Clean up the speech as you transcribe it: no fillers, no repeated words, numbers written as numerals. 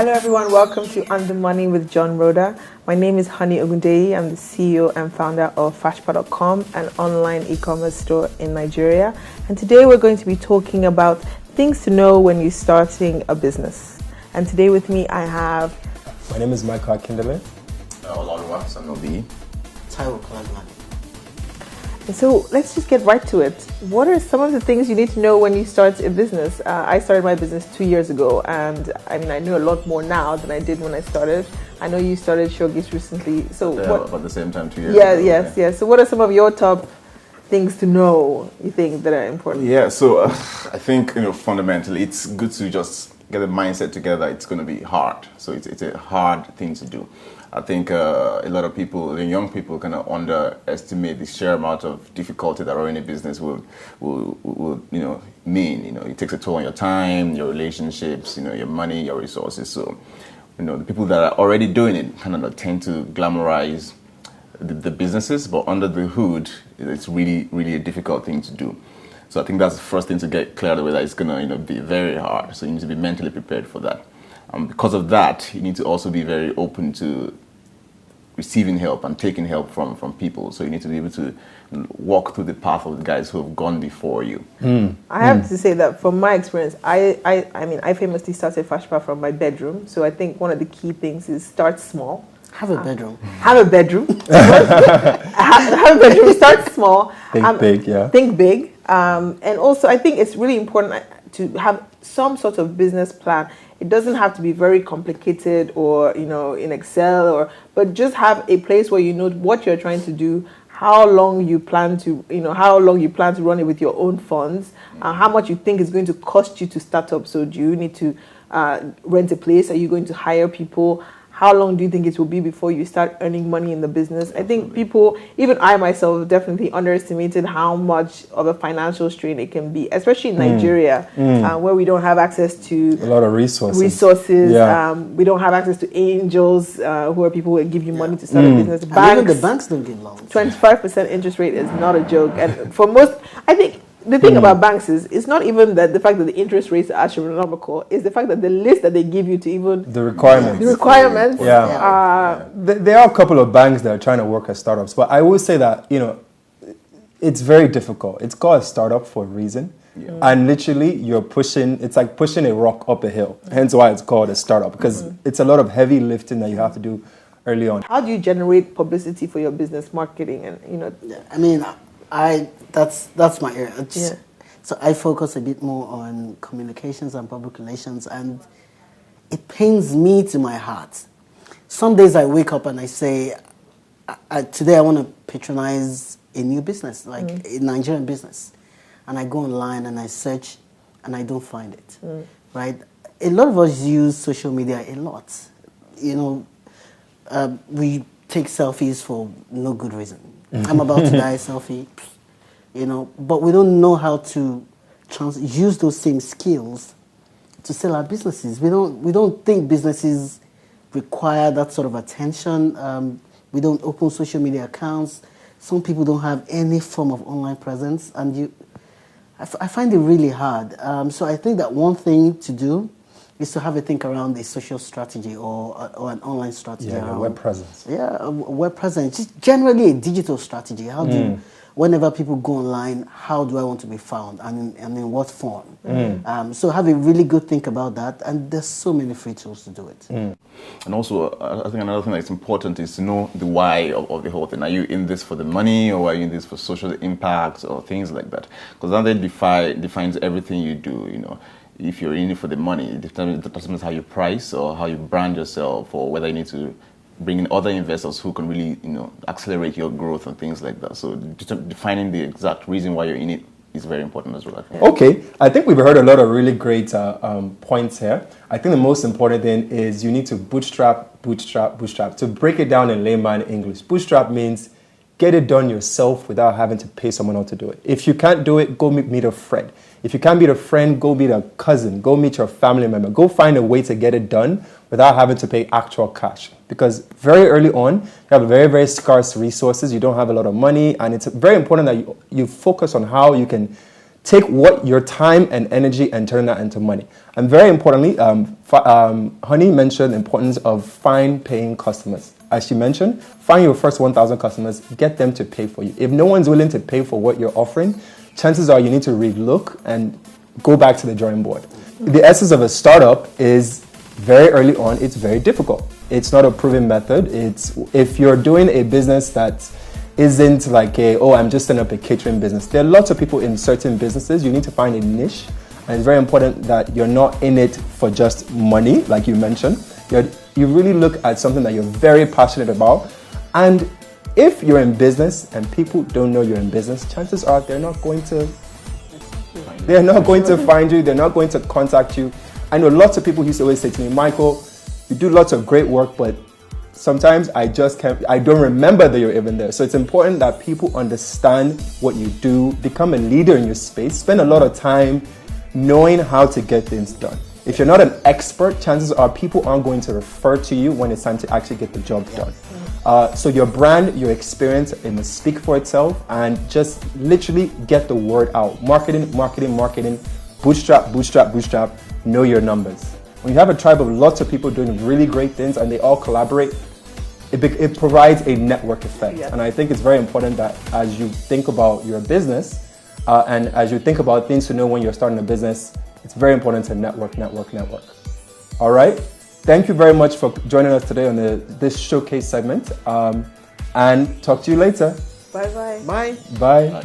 Hello everyone, welcome to On The Money with JohnRhoda. My name is Honey Ogundeyi. I'm the CEO and founder of Fashpa.com, an online e-commerce store in Nigeria. And today we're going to be talking about things to know when you're starting a business. And today with me I have... My name is Michael Akindele. Olaoluwa Sanobi. Taiwo Kalagman. And so let's just get right to it. What are some of the things you need to know when you start a business? I started my business 2 years ago, and I know a lot more now than I did when I started. I know you started Showcase recently. So about the same time 2 years ago. Yes. So what are some of your top things to know you think that are important? Yeah, so I think, fundamentally, it's good to just get a mindset together. It's going to be hard. So it's a hard thing to do. I think a lot of people, the young people, kind of underestimate the sheer amount of difficulty that running a business will mean. It takes a toll on your time, your relationships, your money, your resources. So, the people that are already doing it kind of tend to glamorize the businesses, but under the hood, it's really, really a difficult thing to do. So I think that's the first thing to get cleared away, that it's going to be very hard. So you need to be mentally prepared for that. Because of that, you need to also be very open to receiving help and taking help from people. So you need to be able to walk through the path of the guys who have gone before you. I have to say that from my experience, I famously started Fashpa from my bedroom. So I think one of the key things is start small. Have a bedroom. Have a bedroom. Have a bedroom. Start small. Think big, yeah. Think big. And also, I think it's really important to have some sort of business plan. It doesn't have to be very complicated or, in Excel, but just have a place where you know what you're trying to do, how long you plan to run it with your own funds, how much you think it's going to cost you to start up. So do you need to rent a place? Are you going to hire people? How long do you think it will be before you start earning money in the business? I think people, even I myself, definitely underestimated how much of a financial strain it can be, especially in Nigeria, where we don't have access to a lot of resources. Yeah. We don't have access to angels, who are people who give you money to start a business. Even the banks don't give loans. 25% interest rate is not a joke. And for most, I think, the thing about banks is, it's not even that the fact that the interest rates are astronomical, it's the fact that the list that they give you to even... The requirements. Yeah. There are a couple of banks that are trying to work as startups, but I will say that, it's very difficult. It's called a startup for a reason. Yeah. And literally, it's like pushing a rock up a hill. Hence why it's called a startup, because it's a lot of heavy lifting that you have to do early on. How do you generate publicity for your business marketing? And, that's my area. So I focus a bit more on communications and public relations, and it pains me to my heart. Some days I wake up and I say, today I want to patronize a new business, like a Nigerian business. And I go online and I search and I don't find it, right? A lot of us use social media a lot. We take selfies for no good reason. I'm about to die, selfie. But we don't know how to use those same skills to sell our businesses. We don't think businesses require that sort of attention. We don't open social media accounts. Some people don't have any form of online presence, and I find it really hard. So I think that one thing to do is to have a think around a social strategy or an online strategy. Yeah, a web presence. Yeah, a web presence. Just generally a digital strategy. How do whenever people go online, how do I want to be found, and in what form? So have a really good think about that, and there's so many free tools to do it. And also, I think another thing that's important is to know the why of the whole thing. Are you in this for the money, or are you in this for social impact, or things like that? Because that defines everything you do, If you're in it for the money, it determines how you price or how you brand yourself, or whether you need to bring in other investors who can really, accelerate your growth and things like that. So defining the exact reason why you're in it is very important as well, I think. Okay, I think we've heard a lot of really great points here. I think the most important thing is you need to bootstrap. To break it down in layman English, bootstrap means get it done yourself without having to pay someone else to do it. If you can't do it, go meet a friend. If you can't meet a friend, go meet a cousin. Go meet your family member. Go find a way to get it done without having to pay actual cash. Because very early on, you have very, very scarce resources. You don't have a lot of money. And it's very important that you focus on how you can take what your time and energy and turn that into money. And very importantly, Honey mentioned the importance of find paying customers. As she mentioned, find your first 1,000 customers, get them to pay for you. If no one's willing to pay for what you're offering, chances are you need to relook and go back to the drawing board. The essence of a startup is very early on, it's very difficult. It's not a proven method. If you're doing a business that isn't like I'm just setting up a catering business. There are lots of people in certain businesses. You need to find a niche. And it's very important that you're not in it for just money, like you mentioned. You really look at something that you're very passionate about. And if you're in business and people don't know you're in business, chances are they're not going to find you. They're not going to contact you. I know lots of people used to always say to me, Michael, you do lots of great work, but sometimes I don't remember that you're even there. So it's important that people understand what you do, become a leader in your space, spend a lot of time knowing how to get things done. If you're not an expert, chances are people aren't going to refer to you when it's time to actually get the job done. So your brand, your experience, it must speak for itself, and just literally get the word out. Marketing, bootstrap, know your numbers. When you have a tribe of lots of people doing really great things and they all collaborate, it provides a network effect. And I think it's very important that as you think about your business and as you think about things to know when you're starting a business, it's very important to network. All right? Thank you very much for joining us today on this showcase segment. And talk to you later. Bye-bye. Bye.